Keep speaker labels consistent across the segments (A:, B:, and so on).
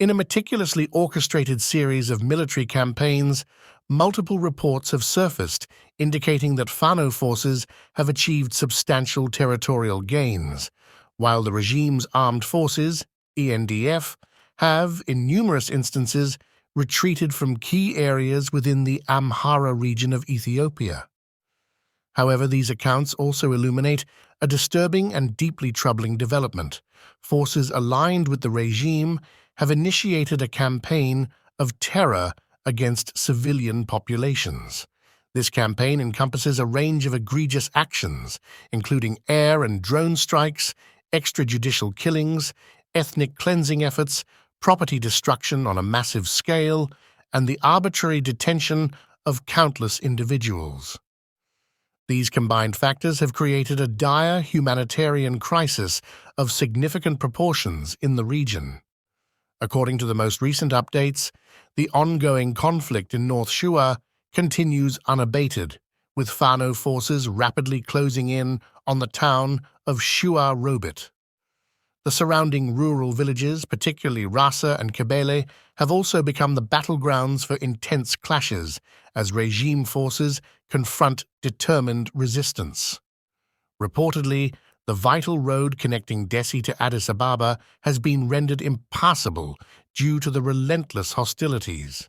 A: In a meticulously orchestrated series of military campaigns, multiple reports have surfaced indicating that Fano forces have achieved substantial territorial gains, while the regime's armed forces, ENDF, have, in numerous instances, retreated from key areas within the Amhara region of Ethiopia. However, these accounts also illuminate a disturbing and deeply troubling development. Forces aligned with the regime have initiated a campaign of terror against civilian populations. This campaign encompasses a range of egregious actions, including air and drone strikes, extrajudicial killings, ethnic cleansing efforts, property destruction on a massive scale, and the arbitrary detention of countless individuals. These combined factors have created a dire humanitarian crisis of significant proportions in the region. According to the most recent updates, the ongoing conflict in North Shua continues unabated, with Fano forces rapidly closing in on the town of Shua Robit. The surrounding rural villages, particularly Rasa and Kebele, have also become the battlegrounds for intense clashes as regime forces confront determined resistance. Reportedly, the vital road connecting Dessie to Addis Ababa has been rendered impassable due to the relentless hostilities.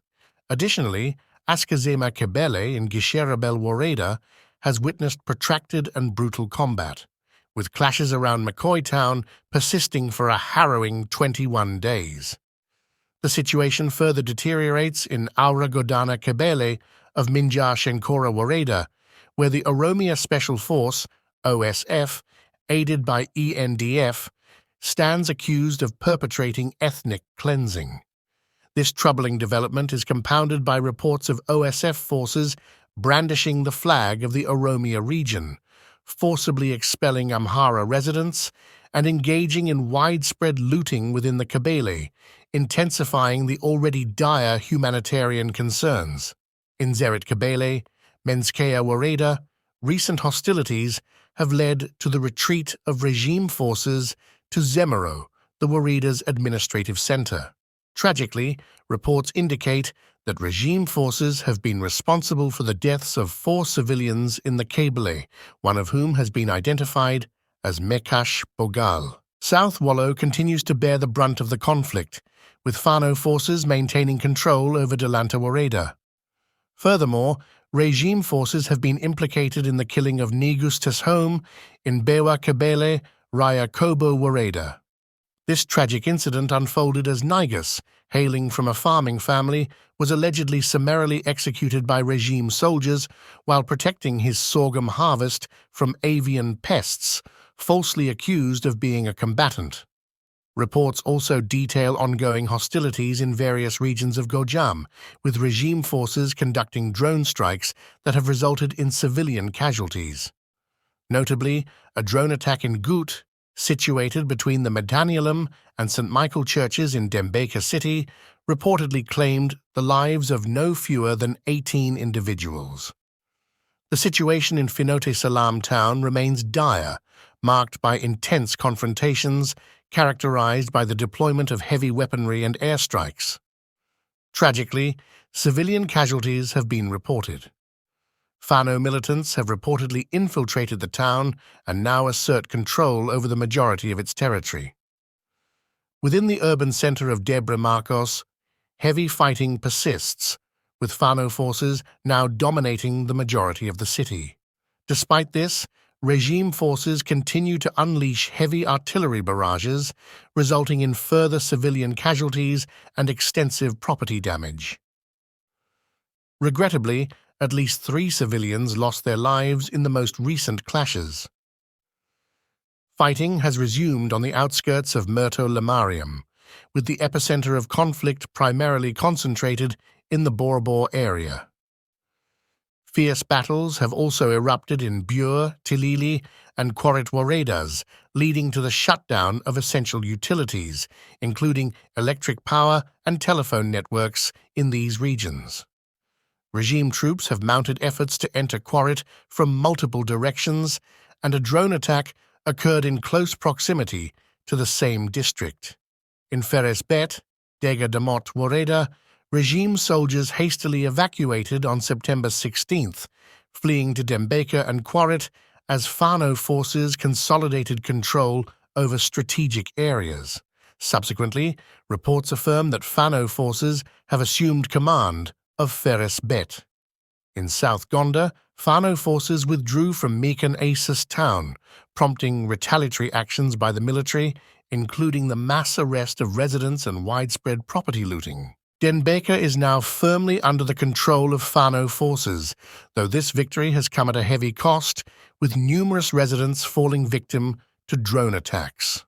A: Additionally, Askazema Kebele in Gisherabel Wareda has witnessed protracted and brutal combat, with clashes around McCoy town persisting for a harrowing 21 days. The situation further deteriorates in Aura Godana Kebele of Minjar Shenkora Wareda, where the Oromia Special Force, OSF, aided by ENDF, stands accused of perpetrating ethnic cleansing. This troubling development is compounded by reports of OSF forces brandishing the flag of the Oromia region, forcibly expelling Amhara residents, and engaging in widespread looting within the Kebele, intensifying the already dire humanitarian concerns. In Zerit Kebele, Menskea Wareda, recent hostilities have led to the retreat of regime forces to Zemero, the Wareda's administrative center. Tragically, reports indicate that regime forces have been responsible for the deaths of 4 civilians in the Kebele, one of whom has been identified as Mekash Bogal. South Wallo continues to bear the brunt of the conflict, with Fano forces maintaining control over Delanta Wareda. Furthermore, regime forces have been implicated in the killing of Negus Teshome in Bewa Kebele, Raya Kobo Wareda. This tragic incident unfolded as Negus, hailing from a farming family, was allegedly summarily executed by regime soldiers while protecting his sorghum harvest from avian pests, falsely accused of being a combatant. Reports also detail ongoing hostilities in various regions of Gojam, with regime forces conducting drone strikes that have resulted in civilian casualties. Notably, a drone attack in Gut, situated between the Medanielum and St. Michael churches in Dembeka City, reportedly claimed the lives of no fewer than 18 individuals. The situation in Finote Salam town remains dire, marked by intense confrontations characterized by the deployment of heavy weaponry and airstrikes. Tragically, civilian casualties have been reported. Fano militants have reportedly infiltrated the town and now assert control over the majority of its territory. Within the urban center of Debre Marcos, heavy fighting persists, with Fano forces now dominating the majority of the city. Despite this, regime forces continue to unleash heavy artillery barrages, resulting in further civilian casualties and extensive property damage. Regrettably, at least 3 civilians lost their lives in the most recent clashes. Fighting has resumed on the outskirts of Merto Lamarium, with the epicenter of conflict primarily concentrated in the Borbor area. Fierce battles have also erupted in Bure, Tilili, and Quarit Waredas, leading to the shutdown of essential utilities, including electric power and telephone networks in these regions. Regime troops have mounted efforts to enter Quarit from multiple directions, and a drone attack occurred in close proximity to the same district. In Feres Bet, Dega de Mot Wareda, regime soldiers hastily evacuated on September 16th, fleeing to Dembeka and Quarit as Fano forces consolidated control over strategic areas. Subsequently, reports affirm that Fano forces have assumed command of Ferres Bet. In South Gondar, Fano forces withdrew from Mekan Asis town, prompting retaliatory actions by the military, including the mass arrest of residents and widespread property looting. Dembeka is now firmly under the control of Fano forces, though this victory has come at a heavy cost, with numerous residents falling victim to drone attacks.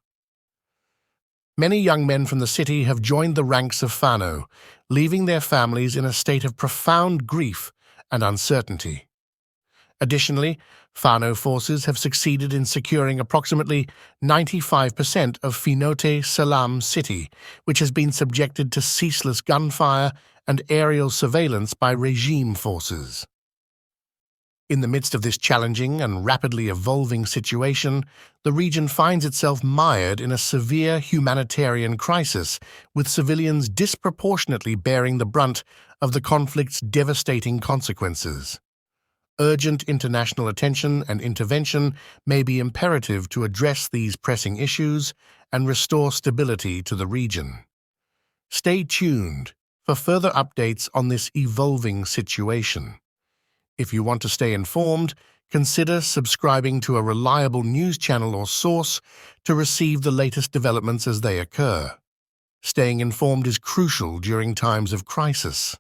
A: Many young men from the city have joined the ranks of Fano, leaving their families in a state of profound grief and uncertainty. Additionally, Fano forces have succeeded in securing approximately 95% of Finote Salam city, which has been subjected to ceaseless gunfire and aerial surveillance by regime forces. In the midst of this challenging and rapidly evolving situation, the region finds itself mired in a severe humanitarian crisis, with civilians disproportionately bearing the brunt of the conflict's devastating consequences. Urgent international attention and intervention may be imperative to address these pressing issues and restore stability to the region. Stay tuned for further updates on this evolving situation. If you want to stay informed, consider subscribing to a reliable news channel or source to receive the latest developments as they occur. Staying informed is crucial during times of crisis.